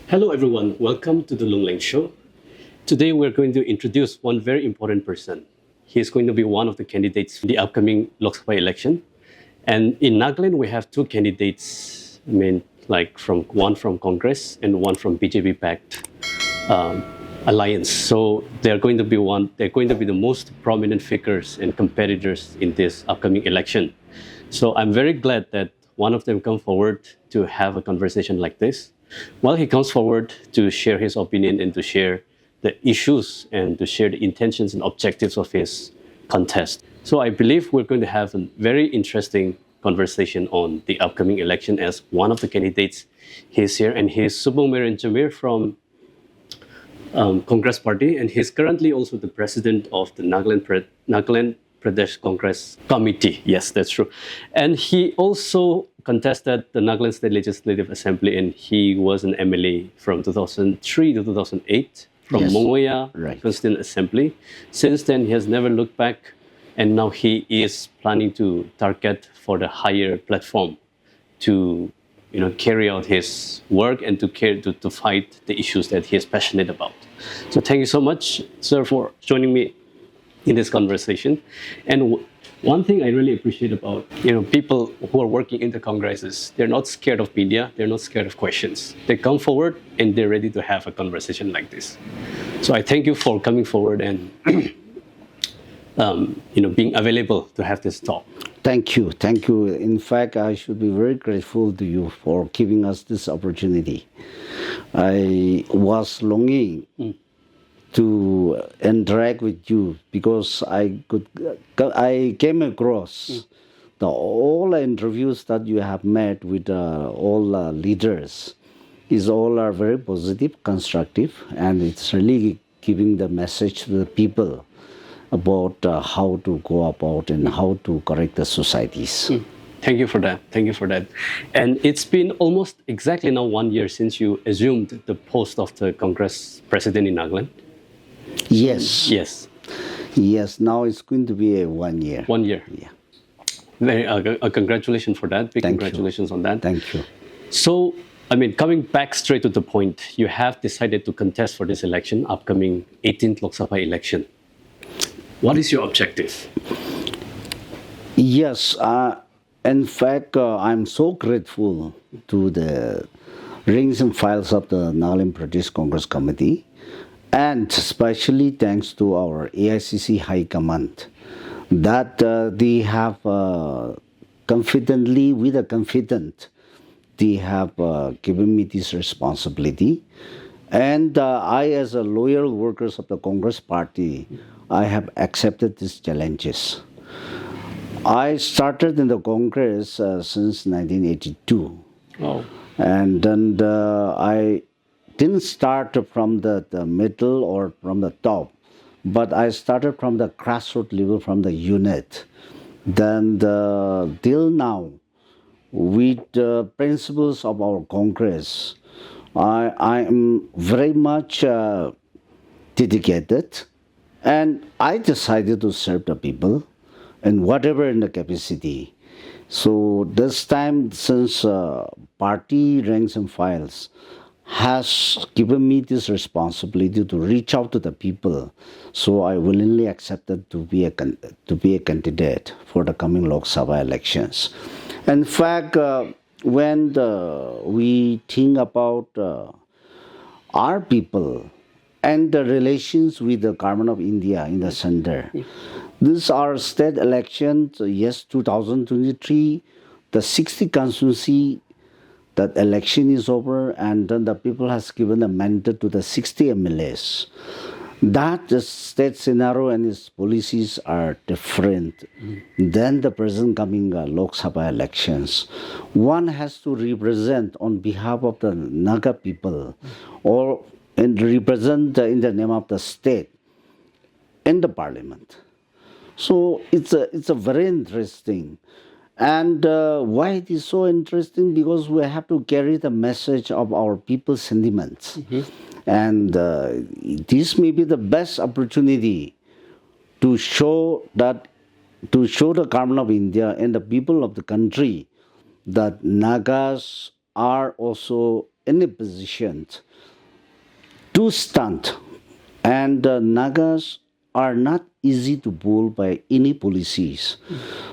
Hello everyone, welcome to the Lungleng show. Today we're going to introduce one very important person. He is going to be one of the candidates in the upcoming Lok Sabha election. And in Nagaland we have two candidates, one from Congress and one from BJP-backed alliance. So they're going to be the most prominent figures and competitors in this upcoming election. So I'm very glad that one of them come forward to have a conversation like this. While he comes forward to share his opinion and to share the issues and to share the intentions and objectives of his contest. So I believe we're going to have a very interesting conversation on the upcoming election as one of the candidates. He's here and he's Supongmeren Jamir from Congress Party, and he's currently also the president of the Nagaland Pradesh Congress Committee. Yes, that's true. And he also contested the Nagaland State Legislative Assembly, and he was an MLA from 2003 to 2008 from Mongoya Constituent Assembly. Since then, he has never looked back, and now he is planning to target for the higher platform to carry out his work and to fight the issues that he is passionate about. So thank you so much, sir, for joining me in this conversation. And one thing I really appreciate about people who are working in the Congress is they're not scared of media, they're not scared of questions. They come forward and they're ready to have a conversation like this. So I thank you for coming forward and being available to have this talk. Thank you. In fact, I should be very grateful to you for giving us this opportunity. I was longing to interact with you because I came across all the interviews that you have made with all leaders are very positive, constructive, and it's really giving the message to the people about how to go about and how to correct the societies. Thank you for that. And it's been almost exactly now 1 year since you assumed the post of the Congress President in Nagaland. Yes. Now it's going to be 1 year. 1 year. Yeah. Very congratulations for that. Congratulations on that. Thank you. So, coming back straight to the point, you have decided to contest for this election, upcoming 18th Lok Sabha election. What is your objective? Yes. In fact, I'm so grateful to the rings and files of the Nagaland Pradesh Congress Committee, and especially thanks to our AICC High Command that they have they have given me this responsibility. And I, as a loyal workers of the Congress Party, I have accepted these challenges. I started in the Congress since 1982. Oh. And then I didn't start from the middle or from the top, but I started from the grassroots level, from the unit. Then till now, with the principles of our Congress, I am very much dedicated, and I decided to serve the people in whatever in the capacity. So this time, since party ranks and files has given me this responsibility to reach out to the people, so I willingly accepted to be a candidate for the coming Lok Sabha elections. In fact, when we think about our people and the relations with the government of India in the center, these are state elections. Yes, 2023, the 60 constituency, that election is over, and then the people has given a mandate to the 60 MLAs. That the state scenario and its policies are different than the present coming Lok Sabha elections. One has to represent on behalf of the Naga people and represent in the name of the state in the parliament. So it's a very interesting. And why it is so interesting? Because we have to carry the message of our people's sentiments. And this may be the best opportunity to show the government of India and the people of the country that Nagas are also in a position to stunt, and Nagas are not easy to bowl by any policies.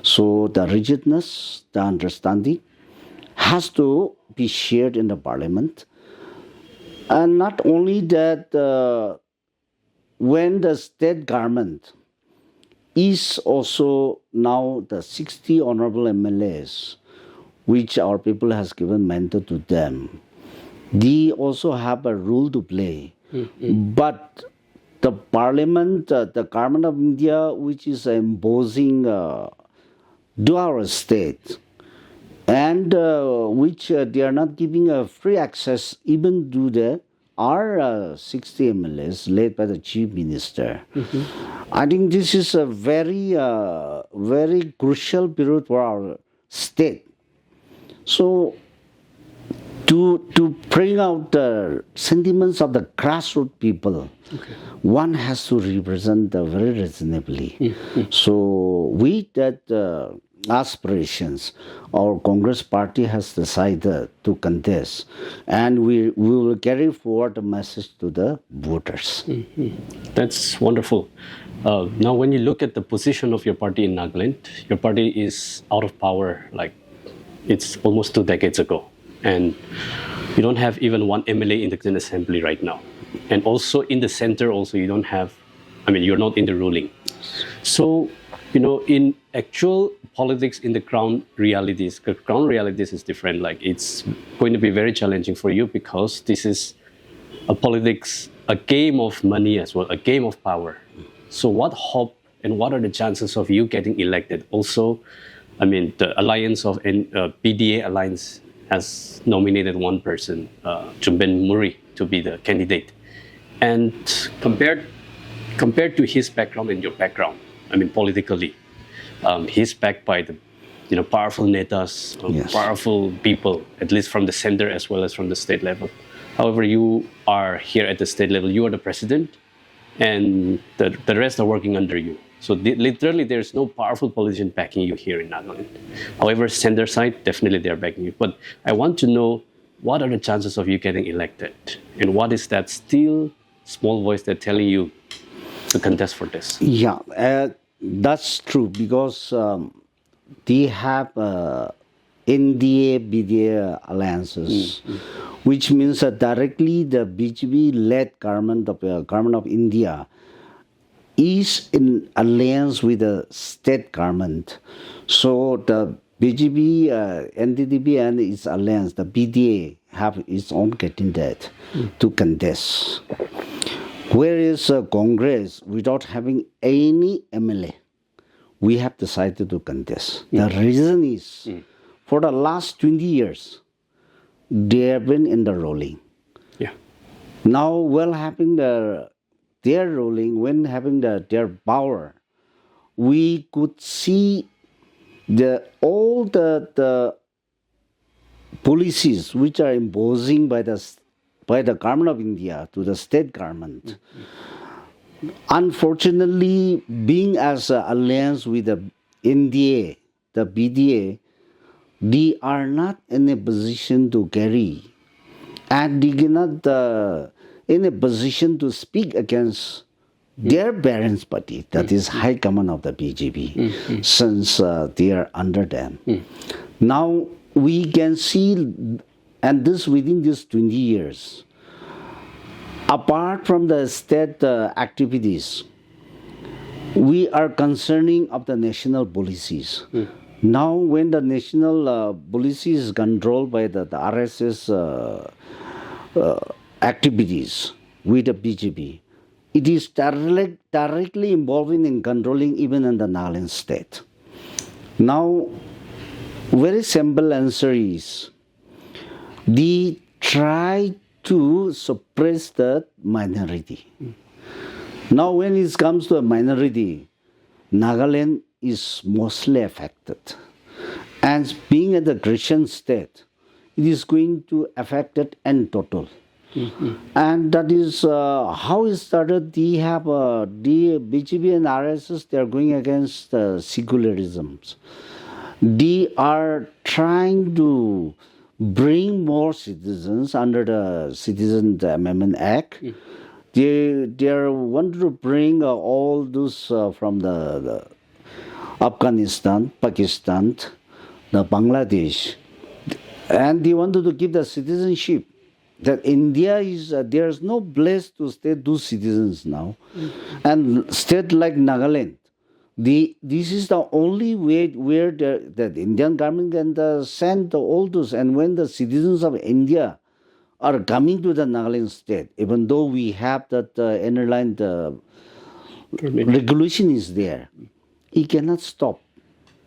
So the rigidness, the understanding has to be shared in the parliament. And not only that, when the state government is also now the 60 honorable MLAs, which our people has given mandate to them, they also have a role to play. But the parliament, the government of India, which is imposing to our state, and which they are not giving a free access even to the our 60 MLAs led by the chief minister. I think this is a very, very crucial period for our state. So, to bring out the sentiments of the grassroots people, one has to represent very reasonably. So, with that aspirations, our Congress party has decided to contest, and we will carry forward the message to the voters. That's wonderful. Now, when you look at the position of your party in Nagaland, your party is out of power, like it's almost 2 decades ago. And you don't have even one MLA in the General Assembly right now. And also in the center, also you don't have, you're not in the ruling. So, in actual politics, in the ground realities is different. Like it's going to be very challenging for you because this is a politics, a game of money as well, a game of power. So what hope and what are the chances of you getting elected? Also, the alliance of PDA alliance has nominated one person, Jumben Murray, to be the candidate. And compared to his background and your background, politically, he's backed by the powerful netas, powerful people, at least from the center as well as from the state level. However, you are here at the state level. You are the president, and the rest are working under you. So literally, there's no powerful politician backing you here in Nagaland. However, center side, definitely they're backing you. But I want to know, what are the chances of you getting elected? And what is that still small voice that's telling you to contest for this? Yeah, that's true, because they have NDA, BDA alliances, which means that directly the BJP-led government of India is in alliance with the state government. So the BJP, NDDP and its alliance, the BDA, have its own candidate to contest. Whereas Congress, without having any MLA, we have decided to contest. The reason is, for the last 20 years, they have been in the rolling. Yeah. Now, while having their ruling, when having their power, we could see all the policies which are imposing by the government of India to the state government. Unfortunately, being as an alliance with the NDA, the BDA, they are not in a position to carry, and they cannot in a position to speak against their parents' party, that is High Command of the BJP, since they are under them. Now we can see, and this within these 20 years, apart from the state activities, we are concerning of the national policies. Now when the national policy is controlled by the RSS activities with the BJP, it is directly involving in controlling even in the Nagaland state. Now, very simple answer is, they try to suppress the minority. Now, when it comes to a minority, Nagaland is mostly affected. And being at the Christian state, it is going to affect it in total. And that is how it started. They have the BJP and RSS, they are going against secularism. They are trying to bring more citizens under the Citizen Amendment Act. They are wanted to bring all those from the Afghanistan, Pakistan, the Bangladesh, and they wanted to give the citizenship. That India is there's no place to stay those citizens now, and state like Nagaland, this is the only way where the Indian government can send all those, and when the citizens of India are coming to the Nagaland state, even though we have that airline regulation is there, he cannot stop.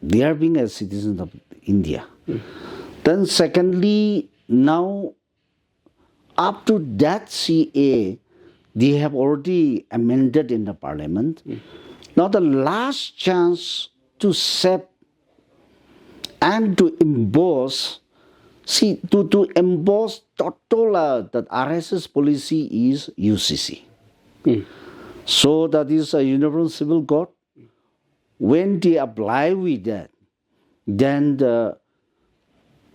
They are being a citizen of India. Then secondly, now up to that CA, they have already amended in the parliament. Now the last chance to save and to emboss, to emboss total that RSS policy is UCC. So that is a uniform civil code. When they apply with that, then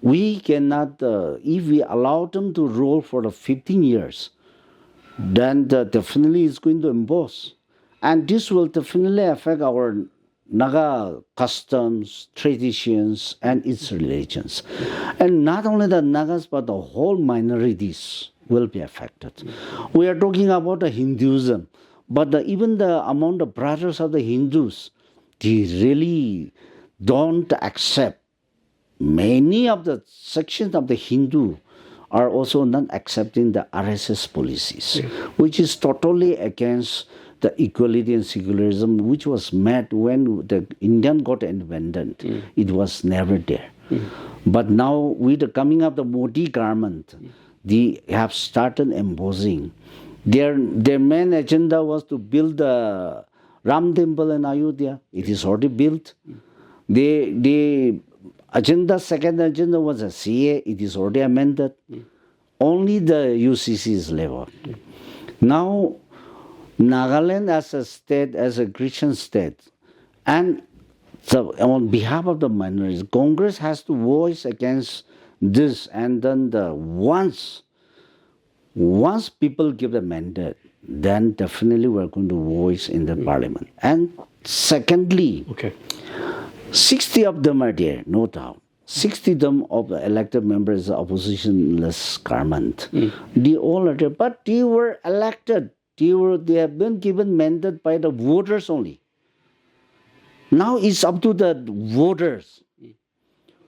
we cannot, if we allow them to roll for the 15 years, then definitely it's going to emboss. And this will definitely affect our Naga customs, traditions, and its religions. And not only the Nagas, but the whole minorities will be affected. We are talking about the Hinduism, but even the among the brothers of the Hindus, they really don't accept. Many of the sections of the Hindu are also not accepting the RSS policies, which is totally against the equality and secularism, which was met when the Indian got independent. It was never there. But now, with the coming of the Modi government, they have started embossing. Their main agenda was to build the Ram Temple in Ayodhya. It is already built. The second agenda was a CA. It is already amended. Only the UCC is left. Now, Nagaland as a state, as a Christian state, and so on behalf of the minorities, Congress has to voice against this, and then once people give the mandate, then definitely we're going to voice in the parliament. And secondly, 60 of them are there, no doubt. 60 of them of the elected members of oppositionless government. They all are there, but they were elected. They have been given mandate by the voters only. Now it's up to the voters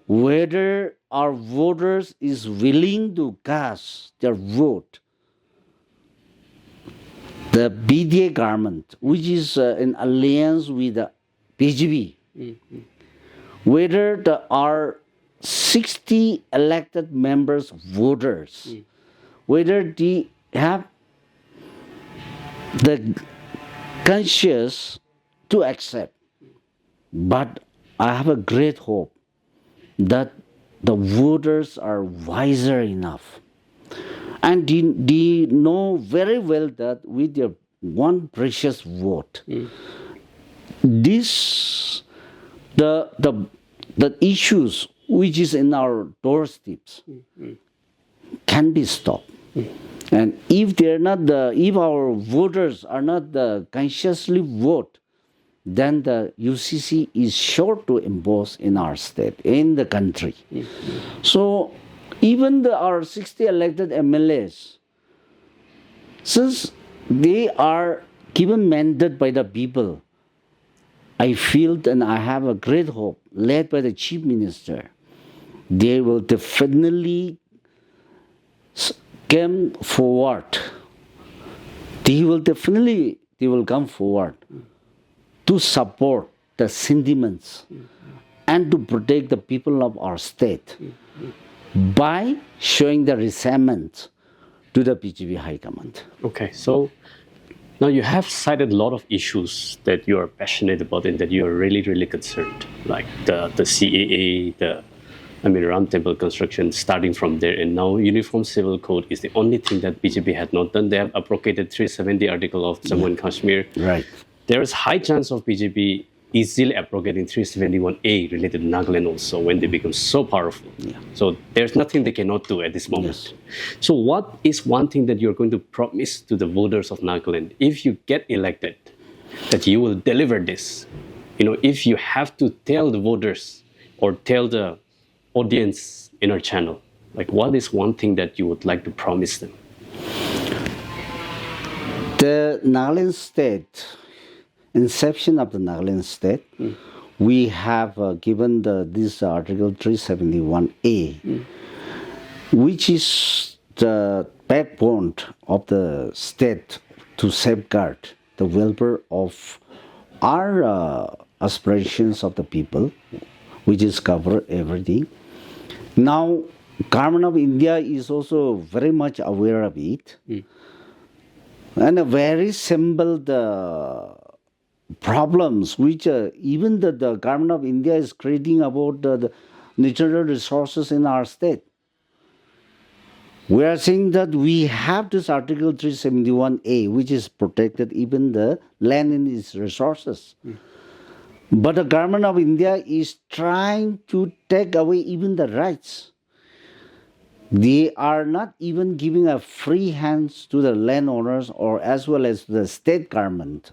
whether our voters is willing to cast their vote. The BDA government, which is in alliance with the BJP, whether our 60 elected members, voters, whether they have the conscience to accept. But I have a great hope that the voters are wiser enough. And they know very well that with their one precious vote, the issues which is in our doorsteps can be stopped. And if our voters are not consciously vote, then the UCC is sure to emboss in our state, in the country. So even our 60 elected MLAs, since they are given mandate by the people, I feel and I have a great hope, led by the Chief Minister, they will definitely come forward. They will come forward to support the sentiments and to protect the people of our state by showing the resentment to the BJP High Command. Okay, so now you have cited a lot of issues that you are passionate about and that you are really, really concerned, like the CAA, Ram Temple construction, starting from there, and now Uniform Civil Code is the only thing that BJP had not done. They have abrogated 370 article of Jammu and Kashmir. Right. There is high chance of BJP easily abrogating 371A related to Nagaland also when they become so powerful. So there's nothing they cannot do at this moment. Yes. So what is one thing that you're going to promise to the voters of Nagaland if you get elected, that you will deliver this? If you have to tell the voters or tell the audience in our channel, like what is one thing that you would like to promise them? The Nagaland state, inception of the Nagaland state, we have given this Article 371A, which is the backbone of the state to safeguard the welfare of our aspirations of the people, which is cover everything. Now, Government of India is also very much aware of it. And a very simple problems which even the Government of India is creating about the natural resources in our state. We are saying that we have this Article 371A, which is protected even the land and its resources. But the Government of India is trying to take away even the rights. They are not even giving a free hands to the landowners or as well as the state government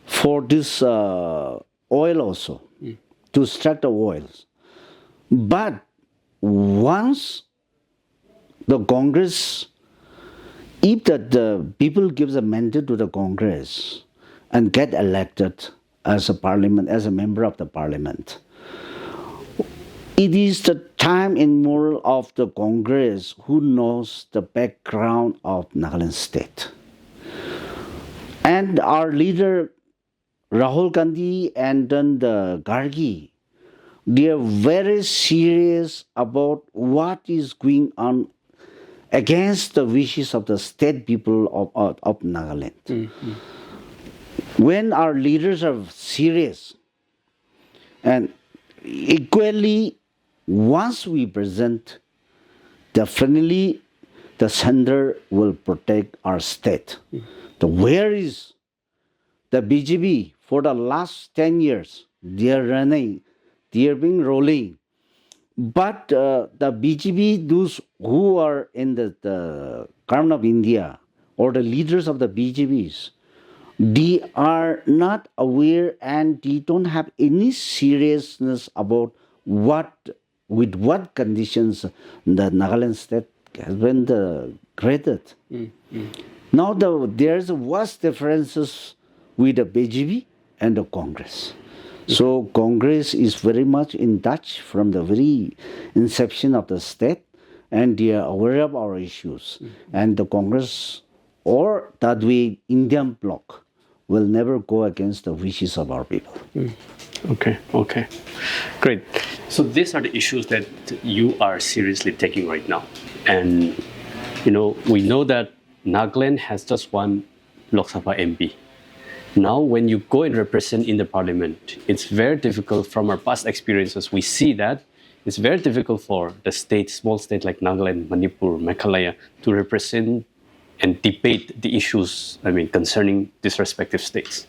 for this oil also, to extract the oils. But once the Congress, if the people gives a mandate to the Congress and get elected as a parliament, as a member of the parliament, it is the time and moral of the Congress who knows the background of Nagaland state. And our leader, Rahul Gandhi and then the Gargi, they are very serious about what is going on against the wishes of the state people of Nagaland. When our leaders are serious, and equally, once we present, definitely the center will protect our state. Where is the BJP for the last 10 years? They are running, they are being rolling. But the BJP, those who are in the Government of India or the leaders of the BJPs, they are not aware and they don't have any seriousness about with what conditions the Nagaland state has been created. Now there's vast differences with the BJP and the Congress. So Congress is very much in touch from the very inception of the state, and they are aware of our issues. And the Congress or that way Indian bloc will never go against the wishes of our people. Okay, great. So these are the issues that you are seriously taking right now. And, we know that Nagaland has just one Lok Sabha MP. Now, when you go and represent in the parliament, it's very difficult. From our past experiences, we see that it's very difficult for the small state like Nagaland, Manipur, Meghalaya, to represent and debate the issues, concerning these respective states.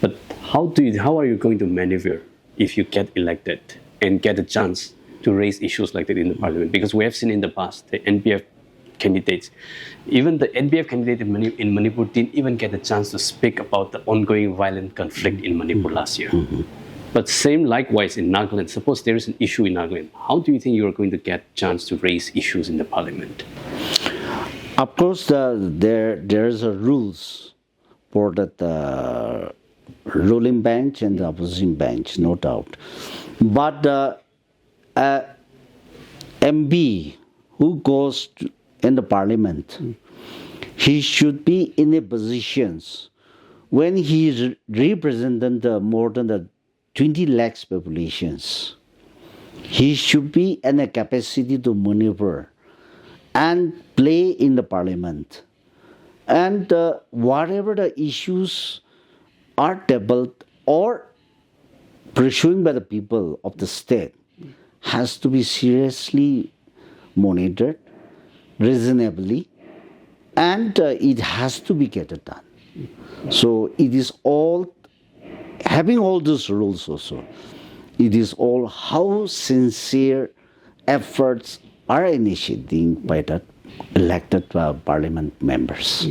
But how are you going to maneuver if you get elected and get a chance to raise issues like that in the parliament? Because we have seen in the past, the NPF candidates, even the NPF candidate in Manipur didn't even get a chance to speak about the ongoing violent conflict in Manipur last year. But same likewise in Nagaland. Suppose there is an issue in Nagaland. How do you think you are going to get a chance to raise issues in the parliament? Of course, there's a rules for the ruling bench and the opposition bench, no doubt. But MB who goes in the parliament, he should be in a positions when he is representing more than the 20 lakhs populations. He should be in a capacity to maneuver and play in the parliament. And whatever the issues are tabled or pursued by the people of the state has to be seriously monitored, reasonably, and it has to be get done. So it is all having all these rules also, it is all how sincere efforts are initiated by the elected parliament members.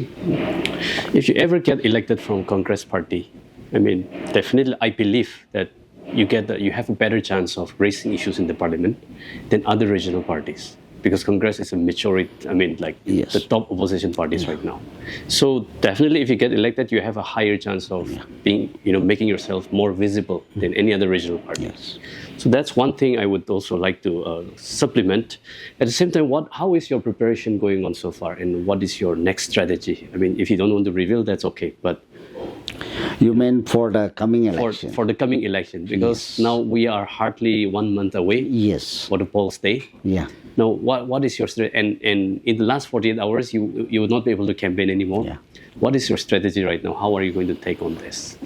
If you ever get elected from Congress party, I mean, definitely I believe that you have a better chance of raising issues in the parliament than other regional parties, because Congress is a majority, I mean, like Yes. the top opposition parties right now. So definitely if you get elected, you have a higher chance of being, making yourself more visible than any other regional party. Yes. So that's one thing I would also like to supplement. At the same time, how is your preparation going on so far, and what is your next strategy? I mean, if you don't want to reveal, that's okay, but You mean for the coming election? for the coming election, because now we are hardly 1 month away Yes. for the polls day. Yeah. Now, what is your strategy? And in the last 48 hours, you will not be able to campaign anymore. Yeah. What is your strategy right now? How are you going to take on this?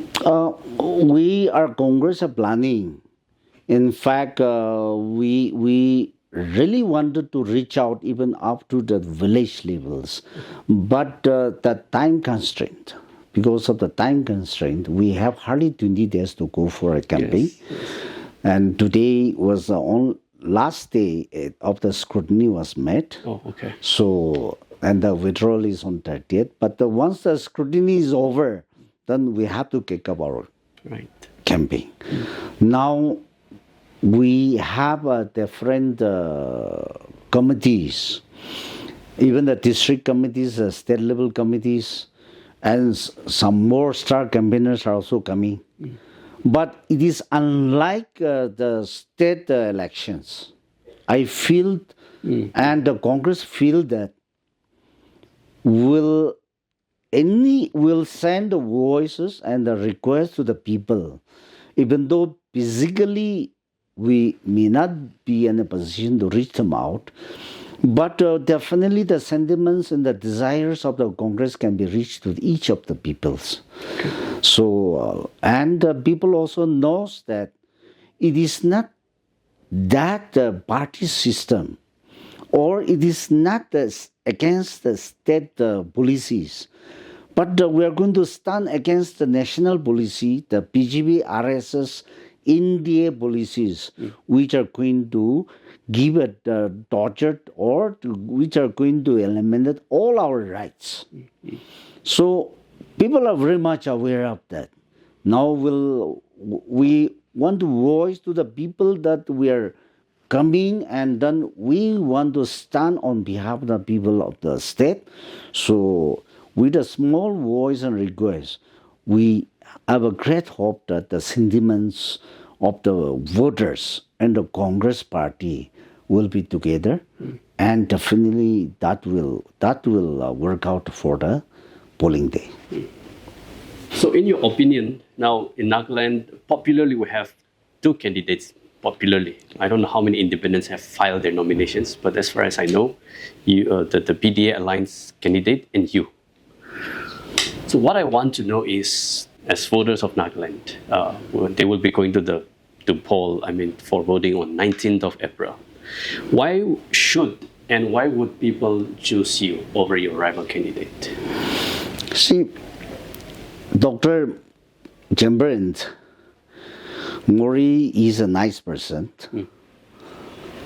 We are Congress are planning. In fact, we really wanted to reach out even up to the village levels, but the time constraint. Because of the time constraint, we have hardly 20 days to go for a campaign. Yes. And today was the last day of the scrutiny was met. Oh, okay. So, and the withdrawal is on 30th. But once the scrutiny is over, then we have to kick up our Right. campaign. Now, we have different committees, even the district committees, state level committees, and some more star campaigners are also coming. But it is unlike the state elections. I feel, and the Congress feel that will send the voices and the requests to the people, even though physically we may not be in a position to reach them out. But definitely the sentiments and the desires of the Congress can be reached to each of the peoples. So, and people also knows that it is not that party system, or it is not against the state policies, but we are going to stand against the national policy, the BJP, RSS, India policies, which are going to give it tortured, or which are going to eliminate all our rights. So people are very much aware of that. Now we want to voice to the people that we are coming, and then we want to stand on behalf of the people of the state. So with a small voice and request, we have a great hope that the sentiments of the voters and the Congress party will be together, and definitely that will work out for the polling day. So in your opinion, now in Nagaland, popularly we have two candidates. Popularly, I don't know how many independents have filed their nominations, but as far as I know, the PDA Alliance candidate and you. So what I want to know is, as voters of Nagaland, they will be going to poll, for voting on 19th of April. Why would people choose you over your rival candidate? See, Dr. Jambrand Mori is a nice person,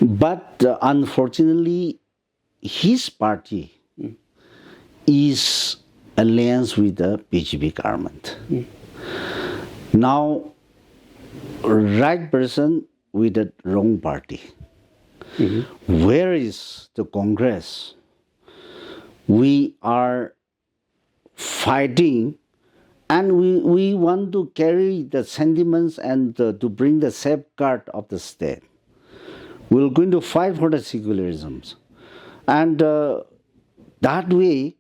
but unfortunately, his party is alliance with the BJP government. Now, right person with the wrong party. Where is the Congress? We are fighting, and we want to carry the sentiments and to bring the safeguard of the state. We're going to fight for the secularism. And that way,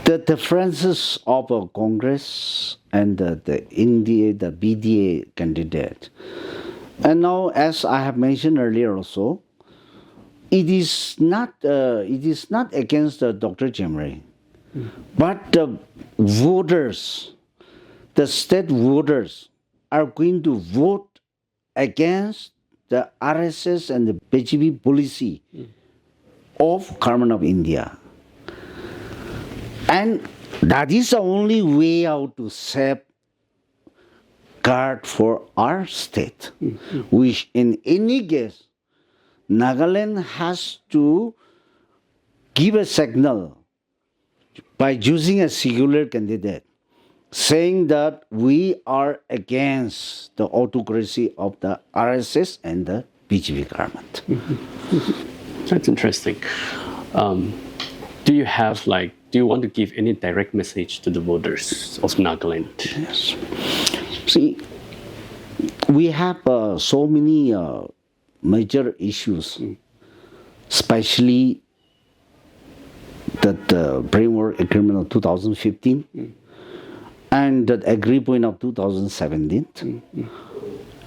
the differences of a Congress and the BDA candidate. And now, as I have mentioned earlier also, it is not against Dr. Jemre, but the voters, the state voters, are going to vote against the RSS and the BJP policy of Government of India. And That is the only way out to safeguard for our state, which in any case, Nagaland has to give a signal by choosing a secular candidate, saying that we are against the autocracy of the RSS and the BJP government. That's interesting. Do you have do you want to give any direct message to the voters of Nagaland? Yes. See, we have so many major issues, especially that framework agreement of 2015 and that agreement of 2017.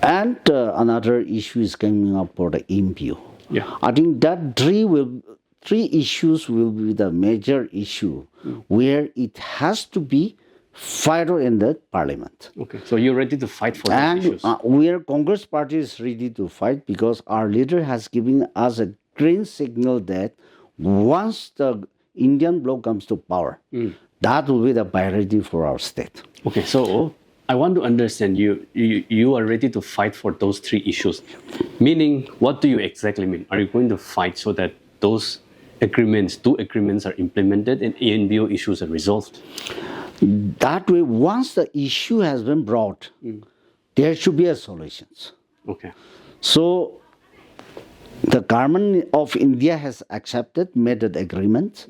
And another issue is coming up for the MPO. Yeah. I think that three issues will be the major issue where it has to be fight in the parliament. Okay, so you're ready to fight for And these issues? where Congress party is ready to fight because our leader has given us a green signal that once the Indian bloc comes to power, that will be the priority for our state. Okay, so I want to understand you are ready to fight for those three issues. Meaning, what do you exactly mean? Are you going to fight so that those two agreements are implemented and ANBO issues are resolved? That way, once the issue has been brought, there should be a solutions. Okay. So the government of India has accepted, made an agreement,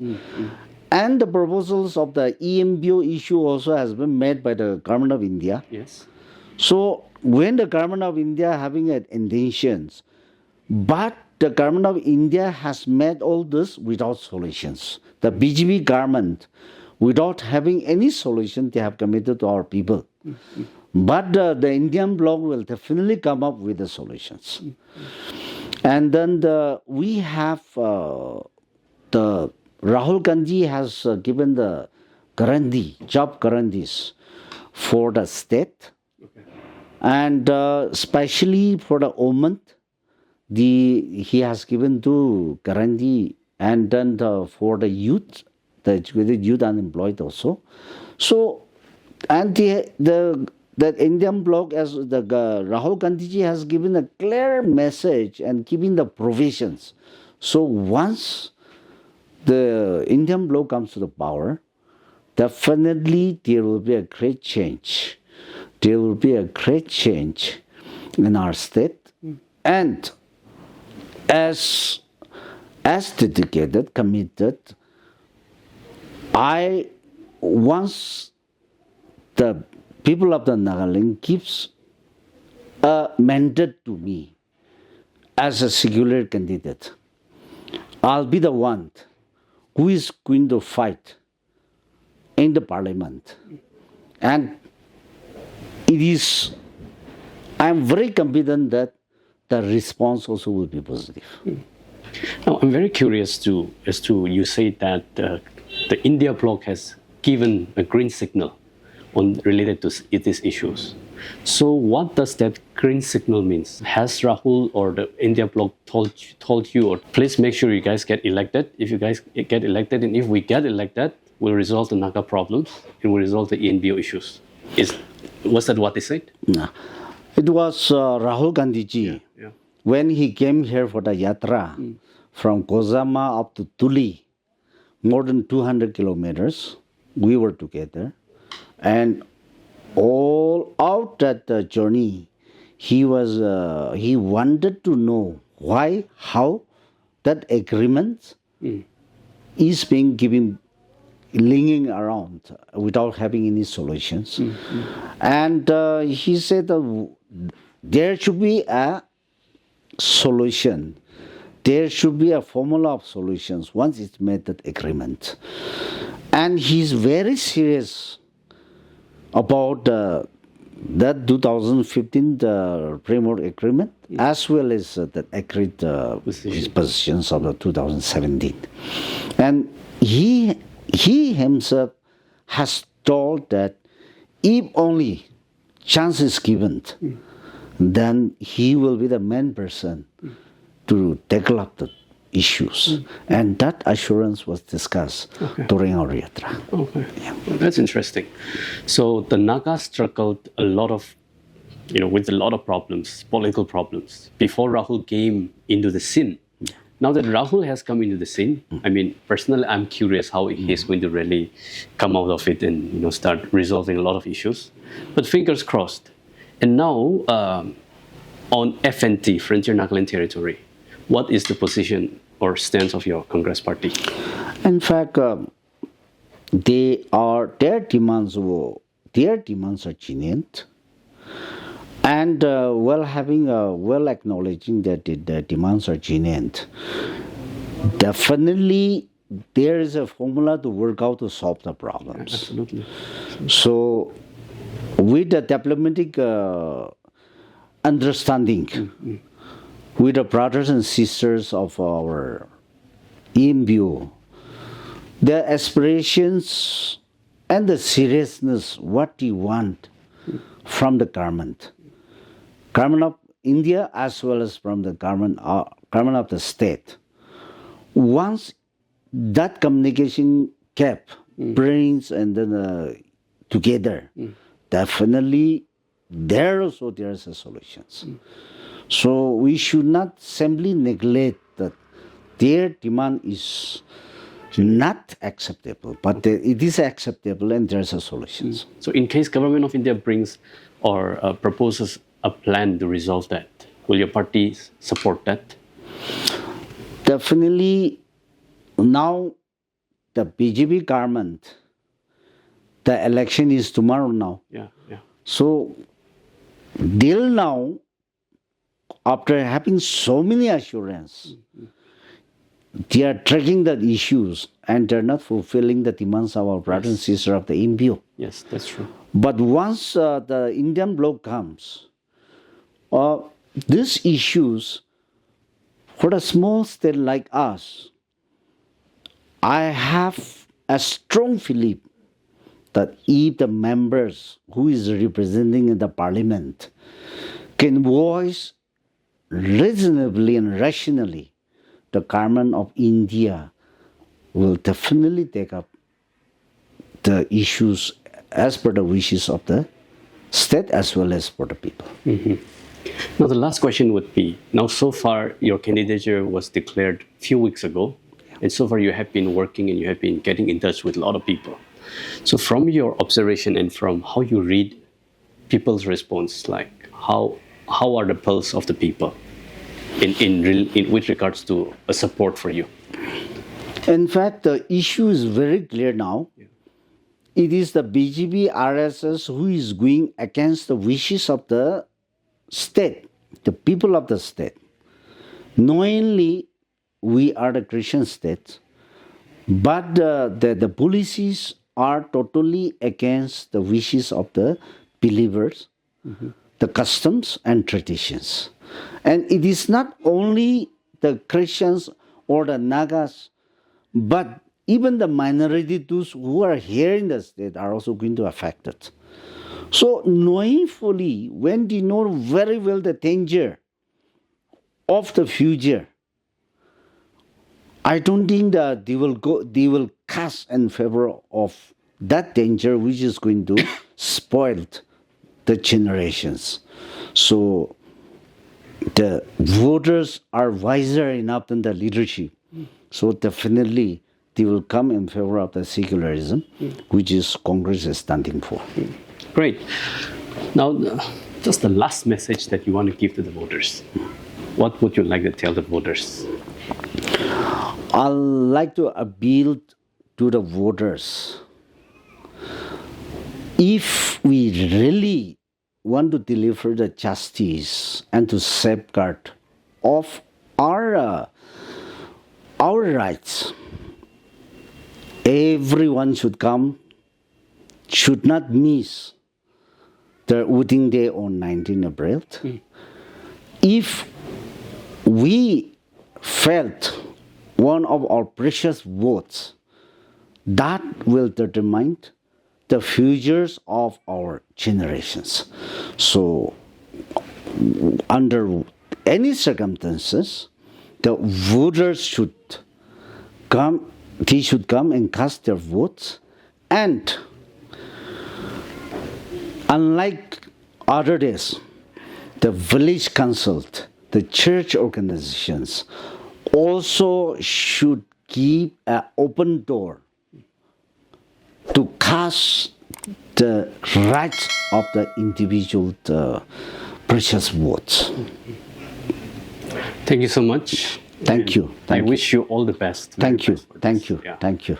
and the proposals of the EMBO issue also has been made by the government of India. Yes. So when the government of India having intentions, but the government of India has made all this without solutions. The BJP government, without having any solution, they have committed to our people. But the Indian bloc will definitely come up with the solutions. And then we have the Rahul Gandhi has given the job guarantees for the state, and especially for the women, he has given to guarantee, and then for the youth, the educated youth unemployed also. So, and the Indian bloc, as the Rahul Gandhi has given a clear message and giving the provisions. So once the Indian bloc comes to the power, definitely there will be a great change. There will be a great change in our state, and as dedicated, committed, once the people of the Nagaland gives a mandate to me as a secular candidate, I'll be the one who is going to fight in the parliament. And I'm very confident that the response also will be positive. Now, I'm very curious as to you say that the India bloc has given a green signal related to these issues. So what does that green signal mean? Has Rahul or the India bloc told you, or please make sure you guys get elected? If you guys get elected, and if we get elected, we'll resolve the Naga problems and we'll resolve the ENBO issues. Was that what they said? No. It was Rahul Gandhi ji. Yeah. When he came here for the yatra from Kozama up to Tuli, more than 200 kilometers, we were together. And all out that journey, he wanted to know why, how that agreement is being given, lingering around without having any solutions. And he said there should be a solution. There should be a formula of solutions once it's made that agreement. And he's very serious about that 2015 framework agreement, as well as the agreed positions of the 2017. And he himself has told that if only chance is given, then he will be the main person to tackle up the issues. And that assurance was discussed during our yatra. Okay, well, that's interesting. So the Nagas struggled a lot of, with a lot of problems, political problems, before Rahul came into the scene. Now that Rahul has come into the scene, I mean, personally, I'm curious how he's going to really come out of it and start resolving a lot of issues. But fingers crossed. And now, on FNT, Frontier Nagaland Territory, what is the position or stance of your Congress party? In fact, their demands are genuine, and while acknowledging that the demands are genuine, definitely there is a formula to work out to solve the problems. Absolutely. So, with the diplomatic understanding with the brothers and sisters of our EMBU, the aspirations and the seriousness, what we want from the government of India as well as from the government of the state. Once that communication gap brings and then together, definitely there is a solutions. So we should not simply neglect that their demand is not acceptable, but it is acceptable and there's a solutions. So in case government of India brings or proposes a plan to resolve that, will your party support that? Definitely. Now the BJP government, the election is tomorrow now. Yeah. So till now, after having so many assurance, they are tracking the issues and they're not fulfilling the demands of our brothers and sisters of the EMBU. Yes, that's true. But once the Indian bloc comes, these issues, for a small state like us, I have a strong feeling that if the members who is representing in the parliament can voice reasonably and rationally, the government of India will definitely take up the issues as per the wishes of the state as well as for the people. Now the last question would be, now so far your candidature was declared a few weeks ago, and so far you have been working and you have been getting in touch with a lot of people. So from your observation and from how you read people's response, like how are the pulse of the people in with regards to a support for you? In fact, the issue is very clear now. It is the BJP RSS who is going against the wishes of the state, the people of the state. Knowingly, we are the Christian state, but the policies are totally against the wishes of the believers, the customs and traditions. And it is not only the Christians or the Nagas, but even the minority, those who are here in the state, are also going to affect it. So knowing fully, when they know very well the danger of the future, I don't think that they will cast in favor of that danger, which is going to spoil the generations. So the voters are wiser enough than the leadership. So definitely they will come in favor of the secularism, which is Congress is standing for. Great. Now, just the last message that you want to give to the voters. What would you like to tell the voters? I'd like to appeal to the voters. If we really want to deliver the justice and to safeguard of our rights, everyone should come, should not miss the voting day on 19 April. If we felt one of our precious votes, that will determine the futures of our generations. So, under any circumstances, the voters should come, they should come and cast their votes, and unlike other days, the village council, the church organizations also should keep an open door to cast the rights of the individual precious votes. Thank you so much. Thank you. I wish you all the best. Thank you. Very best for Thank this. you. Yeah. Thank you.